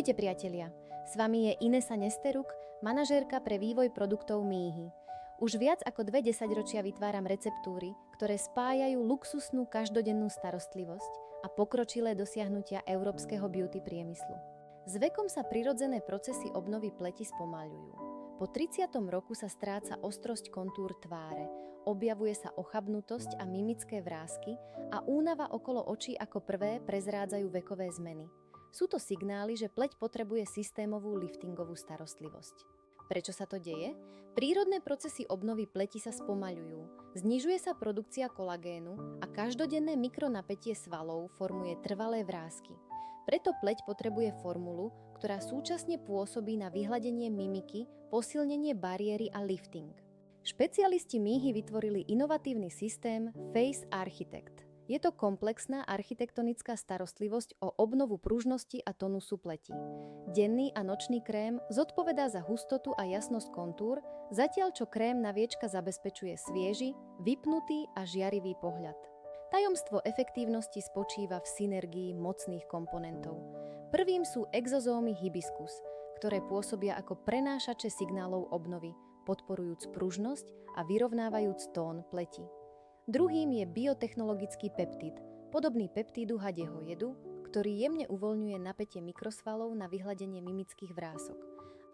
Ahojte priatelia, s vami je Inesa Nesteruk, manažérka pre vývoj produktov Míhy. Už viac ako 2 desaťročia vytváram receptúry, ktoré spájajú luxusnú každodennú starostlivosť a pokročilé dosiahnutia európskeho beauty priemyslu. S vekom sa prirodzené procesy obnovy pleti spomaľujú. Po 30. roku sa stráca ostrosť kontúr tváre, objavuje sa ochabnutosť a mimické vrásky a únava okolo očí ako prvé prezrádzajú vekové zmeny. Sú to signály, že pleť potrebuje systémovú liftingovú starostlivosť. Prečo sa to deje? Prírodné procesy obnovy pleti sa spomaľujú, znižuje sa produkcia kolagénu a každodenné mikronapätie svalov formuje trvalé vrásky. Preto pleť potrebuje formulu, ktorá súčasne pôsobí na vyhladenie mimiky, posilnenie bariéry a lifting. Špecialisti Míhy vytvorili inovatívny systém Face Architect. Je to komplexná architektonická starostlivosť o obnovu pružnosti a tonusu pleti. Denný a nočný krém zodpovedá za hustotu a jasnosť kontúr, zatiaľ čo krém na viečka zabezpečuje svieži, vypnutý a žiarivý pohľad. Tajomstvo efektívnosti spočíva v synergii mocných komponentov. Prvým sú exozómy hibiscus, ktoré pôsobia ako prenášače signálov obnovy, podporujúc pružnosť a vyrovnávajúc tón pleti. Druhým je biotechnologický peptid, podobný peptídu hadieho jedu, ktorý jemne uvoľňuje napätie mikrosvalov na vyhladenie mimických vrások.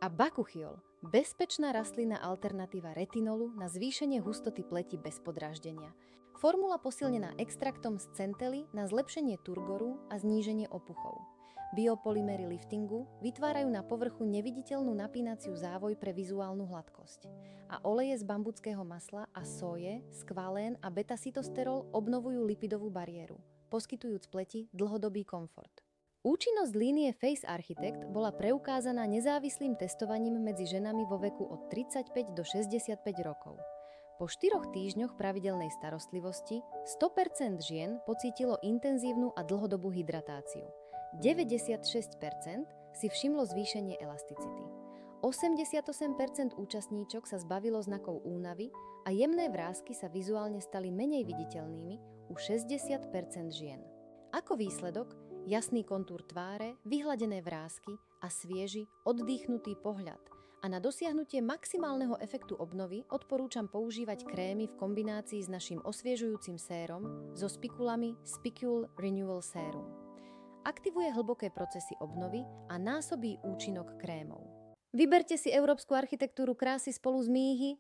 A bakuchiol, bezpečná rastlina alternatíva retinolu na zvýšenie hustoty pleti bez podráždenia. Formula posilnená extraktom z centely na zlepšenie turgoru a zníženie opuchov. Biopolymery liftingu vytvárajú na povrchu neviditeľnú napínaciu závoj pre vizuálnu hladkosť. A oleje z bambuckého masla a soje, skvalén a beta-cytosterol obnovujú lipidovú bariéru, poskytujúc pleti dlhodobý komfort. Účinnosť línie Face Architect bola preukázaná nezávislým testovaním medzi ženami vo veku od 35 do 65 rokov. Po 4 týždňoch pravidelnej starostlivosti 100% žien pocítilo intenzívnu a dlhodobú hydratáciu. 96% si všimlo zvýšenie elasticity. 88% účastníčok sa zbavilo znakov únavy a jemné vrásky sa vizuálne stali menej viditeľnými u 60% žien. Ako výsledok, jasný kontúr tváre, vyhladené vrásky a svieži, oddychnutý pohľad. A na dosiahnutie maximálneho efektu obnovy odporúčam používať krémy v kombinácii s naším osviežujúcim sérom so spikulami Spicule Renewal Serum. Aktivuje hlboké procesy obnovy a násobí účinok krémov. Vyberte si európsku architektúru krásy spolu s Míhy